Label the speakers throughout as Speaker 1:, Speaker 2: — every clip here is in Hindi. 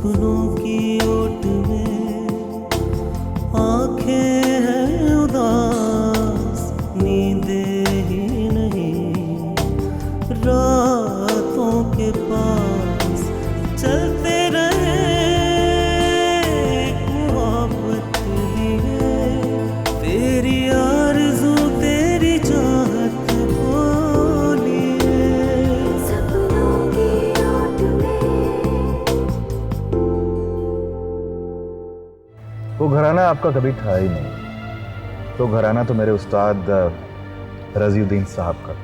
Speaker 1: सपनों की ओट में आंखें हैं उदास, नींदें ही नहीं, रातों के पास चलते रहे मोहब्बत लिए। तेरी आरज़ू तेरी चाहत बोलिए, सपनों की ओट में।
Speaker 2: वो घराना आपका कभी था ही नहीं। तो घराना तो मेरे उस्ताद रजीउद्दीन साहब का,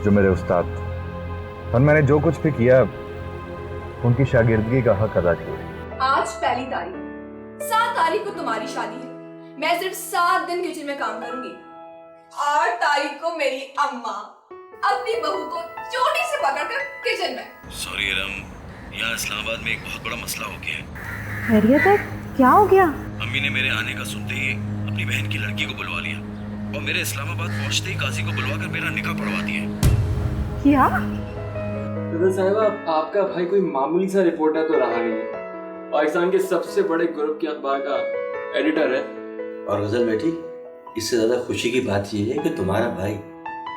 Speaker 2: जो मेरे उस्ताद थे, और मैंने जो कुछ भी किया उनकी शागिर्दगी का हक अदा किया।
Speaker 3: आज पहली तारीख, 7 तारीख को तुम्हारी शादी है। मैं सिर्फ 7 दिन किचन में काम करूंगी। 8 तारीख को मेरी अम्मा अपनी बहू को चोटी से पकड़कर किचन में।
Speaker 4: सॉरी इरम, यहाँ इस्लामाबाद में एक बहुत बड़ा मसला हो गया है।
Speaker 5: खैरियत है? क्या हो गया?
Speaker 4: अम्मी ने मेरे आने का सुनते ही अपनी बहन की लड़की को बुलवा लिया और मेरे इस्लामाबाद पहुंचते ही काजी को बुलवा कर मेरा निकाह पढ़वा दिया।
Speaker 5: क्या?
Speaker 6: रज़ा साहिबा, आपका भाई कोई मामूली सा रिपोर्टर तो रहा नहीं है। पाकिस्तान के सबसे बड़े ग्रुप के अखबार का एडिटर है।
Speaker 7: और गजल बेटी, इससे ज्यादा खुशी की बात यह है कि तुम्हारा भाई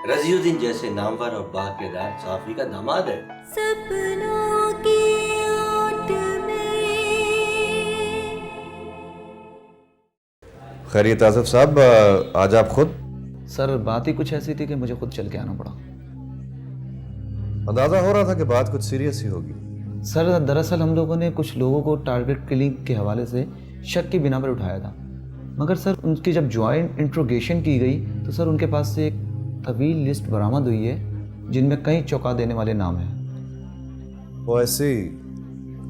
Speaker 7: रजीउद्दीन जैसे नामवर और बाकिरदार साफी का दामाद है।
Speaker 1: सपनों की ओट में।
Speaker 2: खैरियत आसिफ साहब, आज आप खुद?
Speaker 8: सर बात ही कुछ ऐसी थी कि मुझे खुद चल के आना पड़ा।
Speaker 2: अंदाजा हो रहा था कि बात कुछ सीरियस ही होगी।
Speaker 8: सर दरअसल हम लोगों ने कुछ लोगों को टारगेट किलिंग के हवाले से शक की बिना पर उठाया था, मगर सर उनकी जब ज्वाइंट इंट्रोगेशन की गई तो सर उनके पास से एक तवील लिस्ट बरामद हुई है जिनमें कई चौंका देने वाले नाम हैं।
Speaker 2: वो ऐसे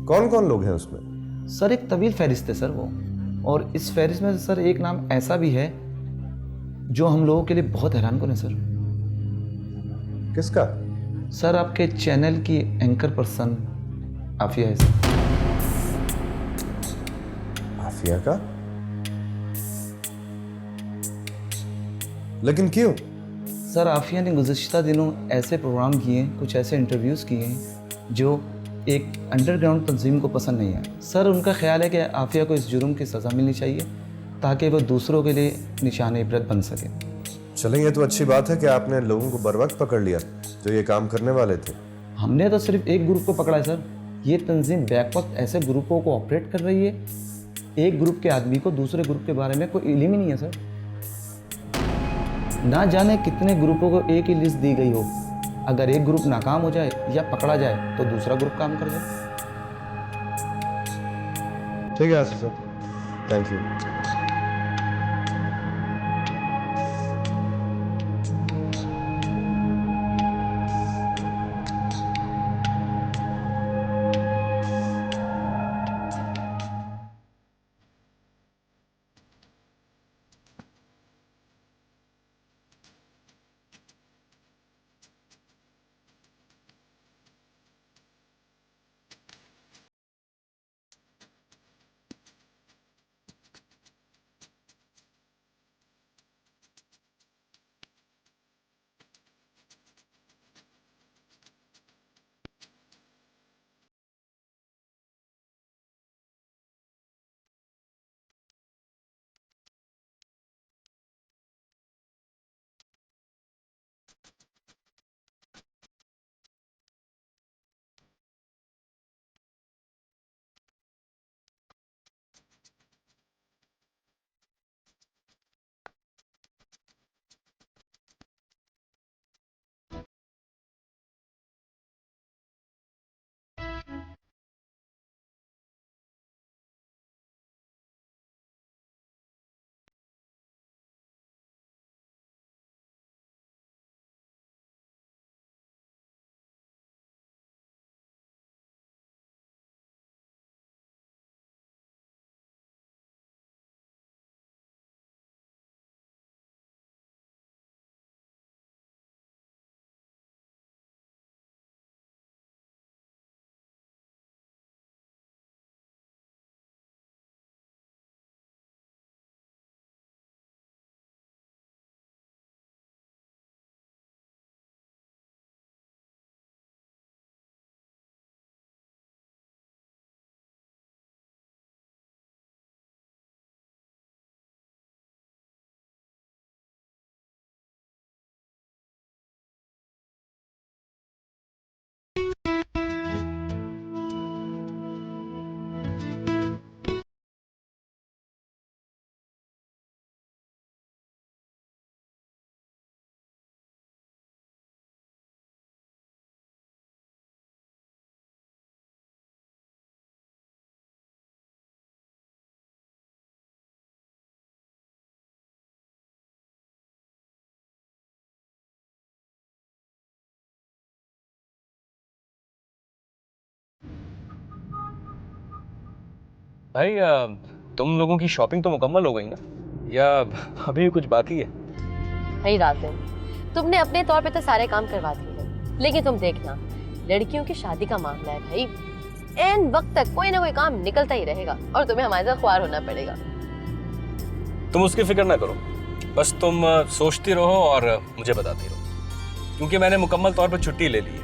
Speaker 2: कौन कौन लोग हैं उसमें?
Speaker 8: सर एक तवील फहरिस्त है सर वो, और इस फहरिस्त में सर एक नाम ऐसा भी है जो हम लोगों के लिए बहुत हैरानकुन है सर।
Speaker 2: किसका?
Speaker 8: सर आपके चैनल की एंकर पर्सन आफिया है सर।
Speaker 2: आफिया का? लेकिन क्यों?
Speaker 8: सर आफिया ने गुज़िश्ता दिनों ऐसे प्रोग्राम किए, कुछ ऐसे इंटरव्यूज़ किए हैं जो एक अंडरग्राउंड तंजीम को पसंद नहीं आए। सर उनका ख्याल है कि आफिया को इस जुर्म की सज़ा मिलनी चाहिए ताकि वह दूसरों के लिए निशान इबरत बन सके।
Speaker 2: चलें, ये तो अच्छी बात है कि आपने लोगों को बरवक्त पकड़ लिया जो ये काम करने वाले थे।
Speaker 8: हमने तो सिर्फ एक ग्रुप को पकड़ा है सर। ये तंजीम बैक वक्त ऐसे ग्रुपों को ऑपरेट कर रही है, एक ग्रुप के आदमी को दूसरे ग्रुप के बारे में कोई इल्म ही नहीं है सर। ना जाने कितने ग्रुपों को एक ही लिस्ट दी गई हो, अगर एक ग्रुप नाकाम हो जाए या पकड़ा जाए तो दूसरा ग्रुप काम कर जाए।
Speaker 2: ठीक है आसिफ साहब, थैंक यू।
Speaker 6: भाई तुम लोगों की शॉपिंग तो मुकम्मल हो गई ना, या अभी भी कुछ बाकी है?
Speaker 9: नहीं राज़िम, तुमने अपने तौर पे तो सारे काम करवा दिए हैं, लेकिन तुम देखना, लड़कियों की शादी का मामला है भाई, एन वक्त तक कोई ना कोई काम निकलता ही रहेगा और तुम्हें हमारे साथ ख्वार होना पड़ेगा।
Speaker 6: तुम उसकी फिक्र ना करो, बस तुम सोचती रहो और मुझे बताती रहो, क्योंकि मैंने मुकम्मल तौर पर छुट्टी ले ली है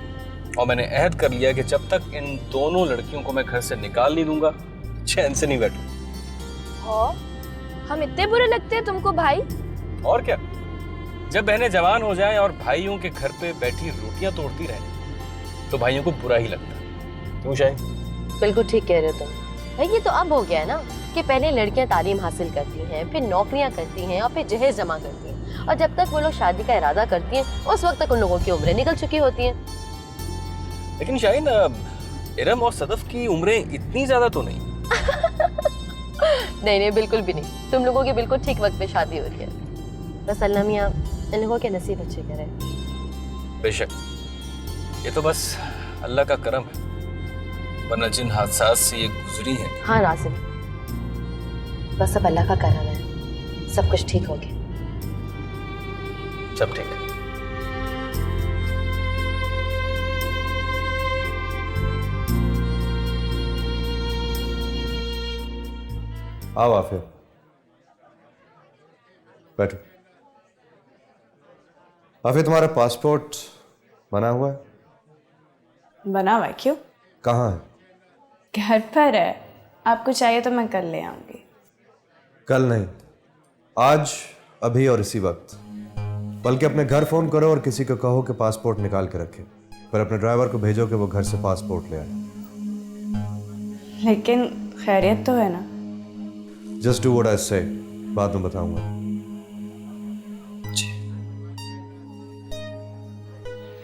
Speaker 6: और मैंने अहद कर लिया कि जब तक इन दोनों लड़कियों को मैं घर से निकाल नहीं दूंगा चैन से नहीं बैठूंगा।
Speaker 3: हाँ, हम इतने बुरे लगते हैं तुमको भाई?
Speaker 6: और क्या, जब बहनें जवान हो जाएं और भाइयों के घर पे बैठी रोटियां तोड़ती रहें तो भाइयों को बुरा ही लगता है। क्यों शायद?
Speaker 9: बिल्कुल ठीक कह रहे हो तुम भाई। ये तो अब हो गया है ना कि पहले लड़कियां तालीम हासिल करती हैं, फिर नौकरियां करती हैं और फिर जहेज जमा करती हैं, और जब तक वो लोग शादी का इरादा करती हैं उस वक्त तक उन लोगों की उम्रें निकल चुकी होती हैं।
Speaker 6: लेकिन शाहीन, इरम और सदफ की उम्रें इतनी ज्यादा तो नहीं।
Speaker 9: नहीं बिल्कुल भी नहीं, तुम लोगों की बिल्कुल ठीक वक्त पे शादी हो रही है। बस अल्लाह मियां इन लोगों के नसीब अच्छे करे।
Speaker 6: बेशक, ये तो बस अल्लाह का करम है, वरना जिन हादसात से ये गुजरी हैं।
Speaker 9: हाँ राज़िम, बस अब अल्लाह का करम है, सब कुछ ठीक हो गया।
Speaker 6: सब ठीक है।
Speaker 10: आओ आफिया, बैठो। आफिया, तुम्हारा पासपोर्ट बना हुआ है?
Speaker 5: बना हुआ है? क्यों?
Speaker 10: कहाँ है?
Speaker 5: घर पर है, आपको चाहिए तो मैं कल ले आऊंगी।
Speaker 10: कल नहीं, आज, अभी और इसी वक्त। बल्कि अपने घर फोन करो और किसी को कहो कि पासपोर्ट निकाल के रखे, फिर अपने ड्राइवर को भेजो कि वो घर से पासपोर्ट ले आए।
Speaker 5: लेकिन खैरियत तो है ना?
Speaker 10: जस्ट डू व्हाट आई से, बाद में बताऊंगा।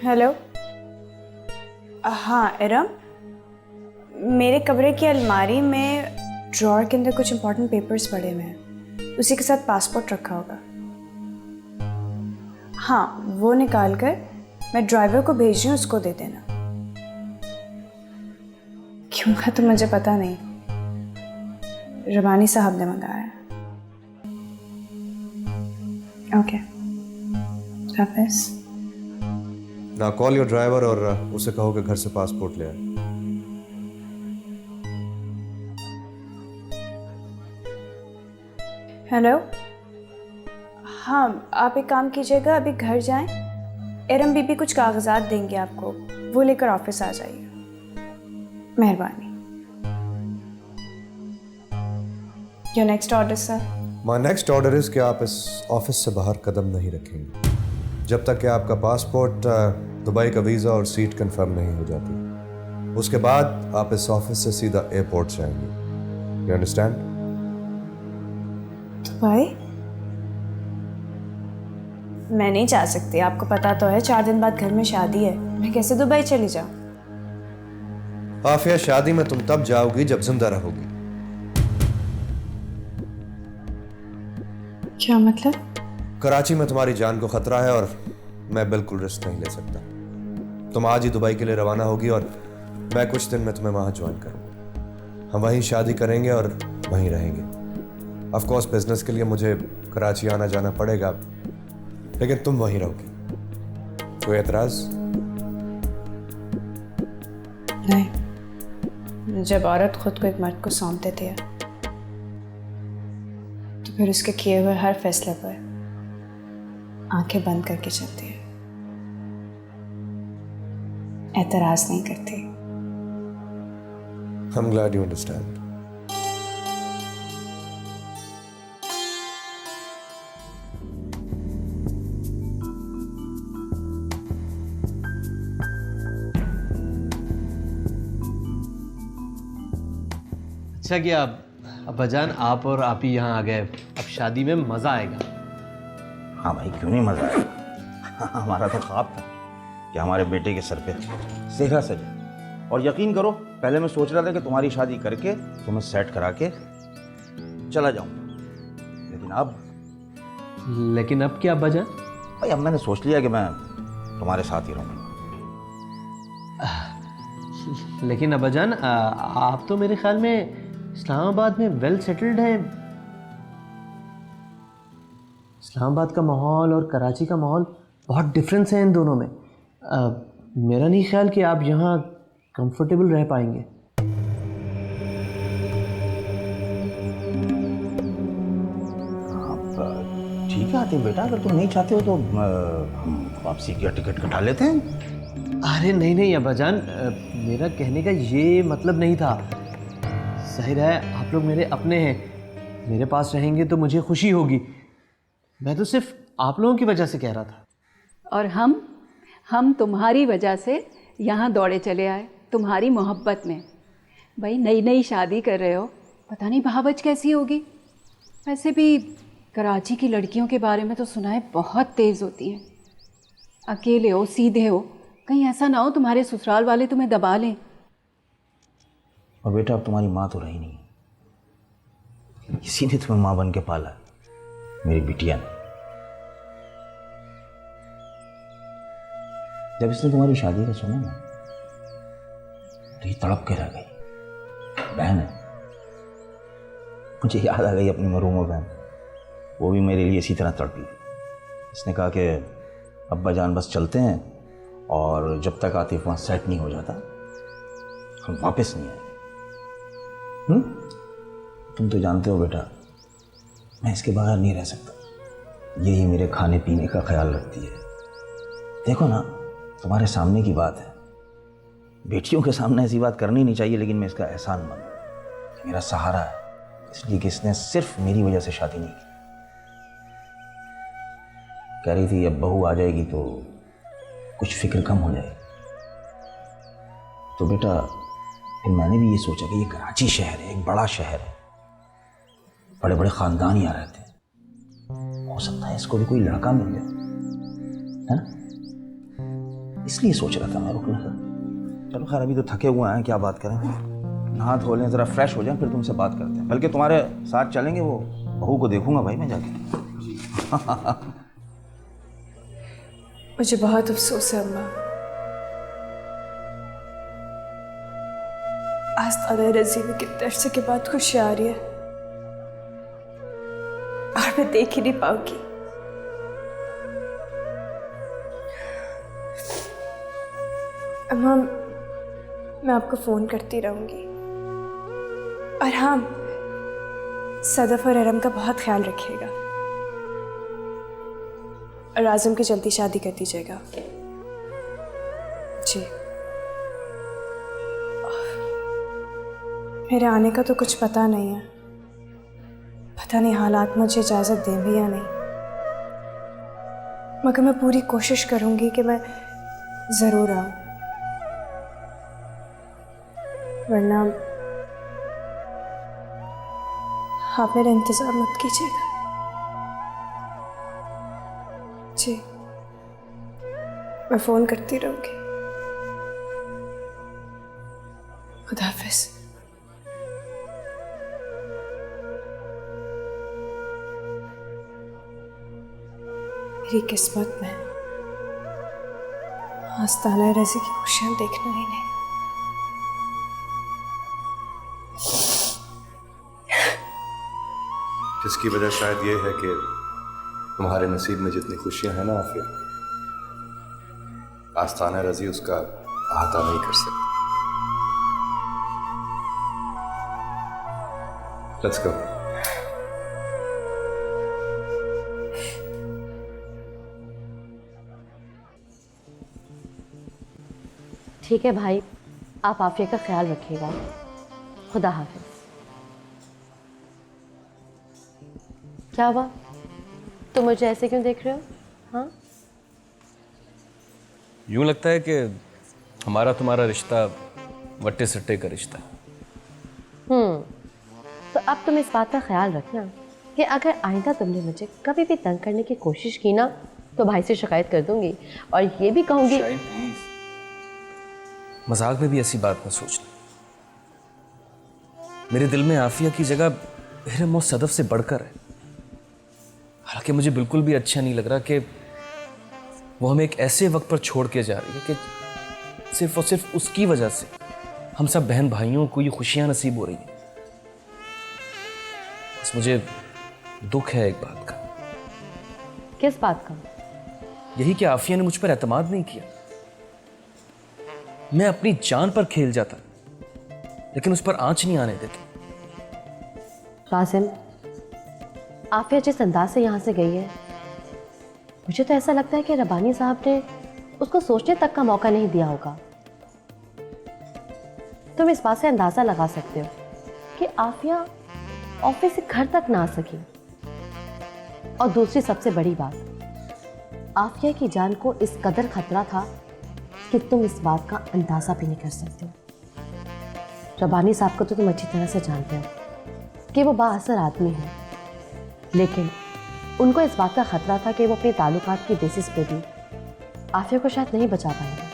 Speaker 5: हेलो, हाँ इरम, मेरे कमरे की अलमारी में ड्रॉअर के अंदर कुछ इंपॉर्टेंट पेपर्स पड़े हुए हैं, उसी के साथ पासपोर्ट रखा होगा। हाँ, वो निकाल कर मैं ड्राइवर को भेज रही हूँ, उसको दे देना। क्यों का तो मुझे पता नहीं, रबानी साहब ने मंगाया। ओके, हाफिज़।
Speaker 10: ना कॉल योर ड्राइवर और उसे कहो कि घर से पासपोर्ट ले आए।
Speaker 5: हेलो, हाँ आप एक काम कीजिएगा, अभी घर जाएं, इरम बीबी कुछ कागजात देंगे आपको, वो लेकर ऑफिस आ जाइए। मेहरबानी। Your next order sir?
Speaker 10: My next order is कि आप इस ऑफिस से बाहर कदम नहीं रखेंगे जब तक कि आपका पासपोर्ट, दुबई का वीज़ा और सीट कंफर्म नहीं हो जाती। उसके बाद आप इस ऑफिस से सीधा एयरपोर्ट जाएंगे। You understand?
Speaker 5: दुबई? मैं नहीं जा सकती, आपको पता तो है 4 दिन बाद घर में शादी है, मैं कैसे दुबई चली जाऊं?
Speaker 10: आफिया, शादी में तुम तब जाओगी जब जिंदा रहोगी।
Speaker 5: क्या मतलब?
Speaker 10: कराची में तुम्हारी जान को खतरा है और मैं बिल्कुल रिस्क नहीं ले सकता। तुम आज ही दुबई के लिए रवाना होगी और मैं कुछ दिन में तुम्हें वहां ज्वाइन करूंगा। हम वहीं शादी करेंगे और वहीं रहेंगे। ऑफ कोर्स बिजनेस के लिए मुझे कराची आना जाना पड़ेगा, लेकिन तुम वहीं रहोगी। कोई एतराज?
Speaker 5: नहीं, जब औरत खुद को एक मर्द को सौंप देती है तो फिर उसके किए हुए हर फैसले पर आंखें बंद करके चलती है, एतराज नहीं करती।
Speaker 10: I'm glad you understand.
Speaker 11: अच्छा किया अब्बाजान, आप और आप ही यहाँ आ गए। अब शादी में मज़ा आएगा।
Speaker 12: हाँ भाई, क्यों नहीं मज़ा आएगा। हमारा तो ख्वाब था कि हमारे बेटे के सर पे सेहरा सजे, और यकीन करो पहले मैं सोच रहा था कि तुम्हारी शादी करके तुम्हें सेट करा के चला जाऊंगा,
Speaker 11: लेकिन अब क्या अब्बाजान?
Speaker 12: भाई अब मैंने सोच लिया कि मैं तुम्हारे साथ ही रहूँगा।
Speaker 11: लेकिन अब्बाजान, आप तो मेरे ख्याल में इस्लामाबाद में वेल सेटल्ड है। इस्लामाबाद का माहौल और कराची का माहौल बहुत डिफरेंस है इन दोनों में। मेरा नहीं ख्याल कि आप यहाँ कंफर्टेबल रह पाएंगे।
Speaker 12: ठीक है आतिफ बेटा, अगर तुम नहीं चाहते हो तो हम वापसी का टिकट कटा लेते हैं।
Speaker 11: अरे नहीं नहीं अब्बाजान, मेरा कहने का ये मतलब नहीं था। जाहिर है आप लोग मेरे अपने हैं, मेरे पास रहेंगे तो मुझे खुशी होगी। मैं तो सिर्फ आप लोगों की वजह से कह रहा था।
Speaker 13: और हम तुम्हारी वजह से यहाँ दौड़े चले आए, तुम्हारी मोहब्बत में। भाई नई नई शादी कर रहे हो, पता नहीं बहावच कैसी होगी। वैसे भी कराची की लड़कियों के बारे में तो सुना है बहुत तेज़ होती हैं। अकेले हो, सीधे हो, कहीं ऐसा ना हो तुम्हारे ससुराल वाले तुम्हें दबा लें।
Speaker 12: और बेटा अब तुम्हारी माँ तो रही नहीं, इसी ने तुम्हें माँ बन के पाला, मेरी बिटिया ने। जब इसने तुम्हारी शादी का सुना ना तो ये तड़प के रह गई। बहन है, मुझे याद आ गई अपनी मरूमा बहन, वो भी मेरे लिए इसी तरह तड़पी। इसने कहा कि अब्बा जान बस चलते हैं, और जब तक आतिफ वहाँ सेट नहीं हो जाता हम वापस नहीं आएंगे। तुम तो जानते हो बेटा, मैं इसके बगैर नहीं रह सकता। यही मेरे खाने पीने का ख्याल रखती है। देखो ना, तुम्हारे सामने की बात है, बेटियों के सामने ऐसी बात करनी नहीं चाहिए, लेकिन मैं इसका एहसान मानूं, मेरा सहारा है, इसलिए कि इसने सिर्फ मेरी वजह से शादी नहीं की। कह रही थी अब बहू आ जाएगी तो कुछ फिक्र कम हो जाएगी। तो बेटा फिर मैंने भी ये सोचा कि ये कराची शहर है, एक बड़ा शहर है, बड़े बड़े ख़ानदान यहाँ रहते हैं, हो सकता है इसको भी कोई लड़का मिल जाए, है ना। इसलिए सोच रहा था मैं रुकने का। चलो खैर, अभी तो थके हुए हैं, क्या बात करें, नहा धो लें, ज़रा फ्रेश हो जाएं, फिर तुमसे बात करते हैं। बल्कि तुम्हारे साथ चलेंगे, वो बहू को देखूंगा भाई मैं जाके।
Speaker 5: मुझे बहुत अफसोस है अम्मा, आज ताला रजी में कितने अरसे के बाद खुशी आ रही है और मैं देख ही नहीं पाऊंगी। अम्मा मैं आपको फ़ोन करती रहूंगी, और हाँ सदफ और अरम का बहुत ख्याल रखिएगा, और आज़म की जल्दी शादी कर दीजिएगा। जी, मेरे आने का तो कुछ पता नहीं है, पता नहीं हालात मुझे इजाज़त दें भी या नहीं, मगर मैं पूरी कोशिश करूंगी कि मैं ज़रूर आऊँ, वरना आप मेरा इंतज़ार मत कीजिएगा। जी, मैं फ़ोन करती रहूँगी। खुदा हाफ़िज़। मेरी किस्मत में आस्ताना रज़ी की खुशियाँ देखना ही नहीं।
Speaker 10: जिसकी वजह शायद ये है कि तुम्हारे नसीब में जितनी खुशियां हैं ना आफिया, आस्ताना रज़ी उसका अहाता नहीं कर सकती। Let's go.
Speaker 9: ठीक है भाई, आप आफिया का ख्याल रखिएगा। खुदा हाफिज। क्या हुआ, तुम मुझे ऐसे क्यों देख रहे हो? हाँ,
Speaker 6: यूं लगता है कि हमारा तुम्हारा रिश्ता वट्टे सट्टे का रिश्ता है।
Speaker 9: तो अब तुम इस बात का ख्याल रखना कि अगर आइंदा तुमने मुझे कभी भी तंग करने की कोशिश की ना, तो भाई से शिकायत कर दूंगी, और ये भी कहूंगी।
Speaker 6: मजाक में भी ऐसी बात न सोचना। मेरे दिल में आफिया की जगह इरम और सदफ से बढ़कर है। हालांकि मुझे बिल्कुल भी अच्छा नहीं लग रहा कि वो हमें एक ऐसे वक्त पर छोड़ के जा रही है कि सिर्फ और सिर्फ उसकी वजह से हम सब बहन भाइयों को ये खुशियां नसीब हो रही हैं। बस मुझे दुख है एक बात का।
Speaker 9: किस बात का?
Speaker 6: यही कि आफिया ने मुझ पर एतमाद नहीं किया। मैं अपनी जान पर खेल जाता लेकिन उस पर आंच नहीं आने देता।
Speaker 9: कासिम, आफिया जिस अंदाज से यहाँ से गई है, मुझे तो ऐसा लगता है कि रब्बानी साहब ने उसको सोचने तक का मौका नहीं दिया होगा। तुम इस बात से अंदाजा लगा सकते हो कि आफिया ऑफिस से घर तक ना आ सकी। और दूसरी सबसे बड़ी बात, आफिया की जान को इस कदर खतरा था कि तुम इस बात का अंदाजा भी नहीं कर सकते हो। रब्बानी साहब को तो तुम अच्छी तरह से जानते हो कि वो बाअसर आदमी है, लेकिन उनको इस बात का खतरा था कि वो अपने ताल्लुकात की बेसिस पे भी आफिया को शायद नहीं बचा पाएंगे।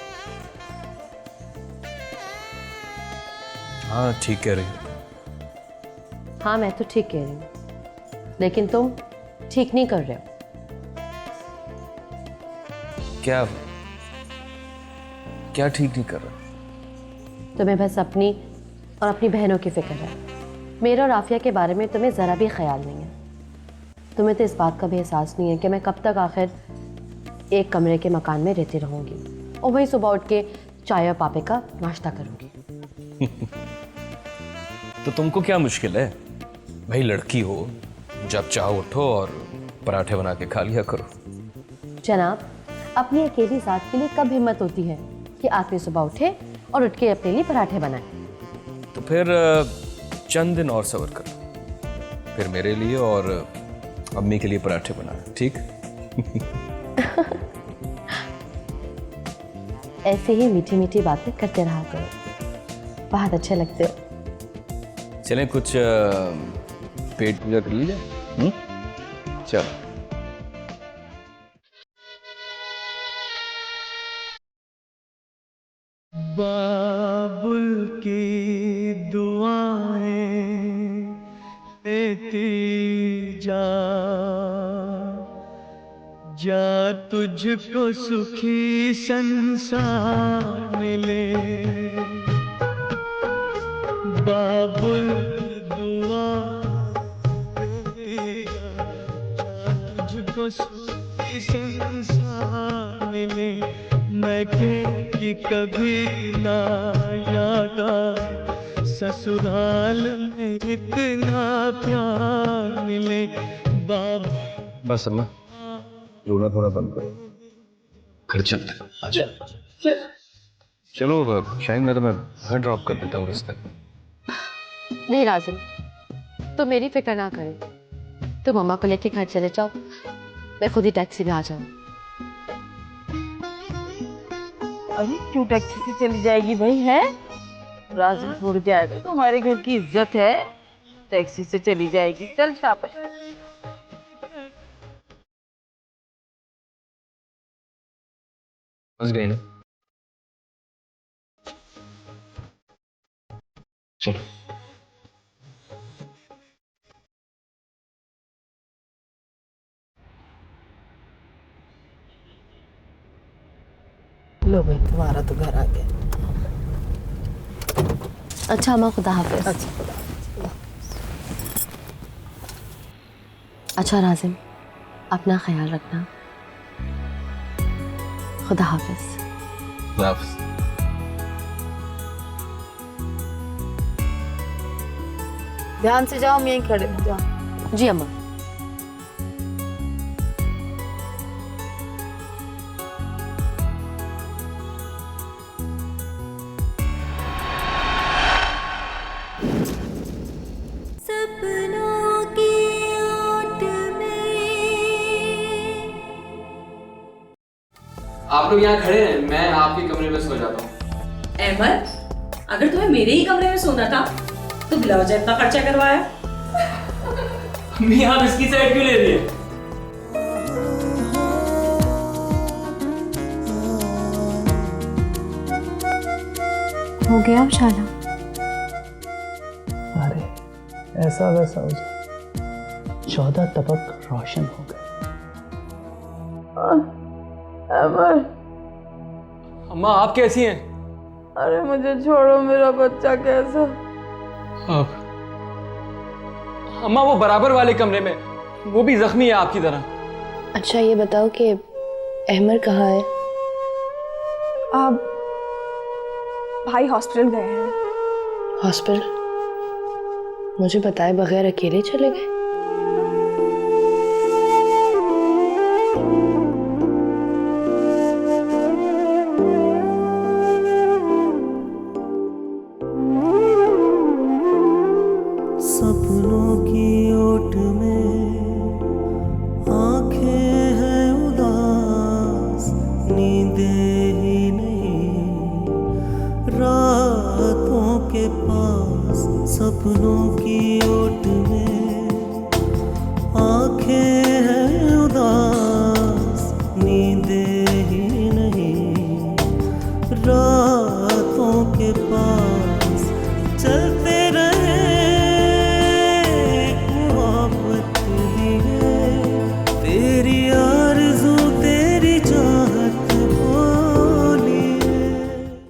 Speaker 6: हाँ ठीक कह रही हो।
Speaker 9: हाँ मैं तो ठीक कह रही हूँ, लेकिन तुम ठीक नहीं कर रहे हो।
Speaker 6: क्या क्या ठीक नहीं कर रहा?
Speaker 9: तुम्हें बस अपनी और अपनी बहनों की फिक्र है। मेरे और आफिया के बारे में तुम्हें ज़रा भी ख्याल नहीं है। तुम्हें तो इस बात का भी एहसास नहीं है कि मैं कब तक आखिर एक कमरे के मकान में रहती रहूँगी और वहीं सुबह उठ के चाय और पापे का नाश्ता करूँगी।
Speaker 6: तो तुमको क्या मुश्किल है भाई? लड़की हो, जब चाहो उठो और पराठे बना के खा लिया करो।
Speaker 9: जनाब, अपनी अकेली ज़ात के लिए कब हिम्मत होती है कि आदमी सुबह उठे और उठ के अपने लिए पराठे बनाए?
Speaker 6: तो फिर चंद दिन और सब्र करो, फिर मेरे लिए और अम्मी के लिए पराठे बनाना, ठीक?
Speaker 9: ऐसे ही मीठी मीठी बातें करते रहा करो, बहुत अच्छे लगते हो।
Speaker 6: चलें कुछ पेट पूजा कर लीजिए। चलो।
Speaker 1: बाबुल की दुआएं देती जा, जा तुझको सुखी संसार मिले। बाबुल दुआ देती जा, तुझको सुखी संसार मिले। मैं कि कभी ना याद आए ससुराल में इतना प्यार मिले। बाबा
Speaker 6: बस अम्मा, रोना थोड़ा बंद करो, घर चलते हैं। आजा। चलो शायद मैं तुम्हें घर ड्रॉप कर देता हूँ रास्ते।
Speaker 9: नहीं राजिम, तुम मेरी फिक्र ना करें, तुम मम्मा को लेके घर चले जाओ, मैं खुद ही टैक्सी में आ जाऊँ।
Speaker 14: अरे क्यों टैक्सी से चली जाएगी भाई? है राजिम छोड़ के आएगा, तुम्हारे घर की इज्जत है, टैक्सी से चली जाएगी। चल शाबाश।
Speaker 6: फंस गई ना? चलो।
Speaker 14: लो भाई, तुम्हारा तो घर आ गया।
Speaker 9: अच्छा अम्मा, खुदा हाफिज। अच्छा राजिम, अपना ख्याल रखना। खुदा हाफिज।
Speaker 6: खुदा हाफिज।
Speaker 14: ध्यान से जाओ, मैं यहीं खड़े हूँ, जाओ।
Speaker 9: जी अम्मा।
Speaker 1: सपनों की आट में।
Speaker 15: आप लोग यहाँ खड़े हैं, मैं आपके कमरे में सो जाता हूँ।
Speaker 16: अहमद, अगर तुम्हें मेरे ही कमरे में सोना था तो बिलावजा इतना खर्चा करवाया।
Speaker 15: अम्मी, आप इसकी साइड क्यों ले रही हैं?
Speaker 5: हो गया उजाला?
Speaker 1: अरे ऐसा वैसा हो जाए, 14 तबक रोशन हो गए।
Speaker 15: अम्मा, आप कैसी हैं?
Speaker 14: अरे मुझे छोड़ो, मेरा बच्चा कैसा?
Speaker 15: अम्मा वो बराबर वाले कमरे में, वो भी जख्मी है आपकी तरह।
Speaker 9: अच्छा ये बताओ कि अहमर कहाँ है?
Speaker 5: अब भाई हॉस्पिटल गए हैं।
Speaker 9: हॉस्पिटल? मुझे बताए बगैर अकेले चले गए?
Speaker 17: सपनों की ओट में आंखें हैं उदास, नींदें ही नहीं रातों के पास। सपनों की ओट में आंखें हैं उदास, नींदें ही नहीं रातों के पास।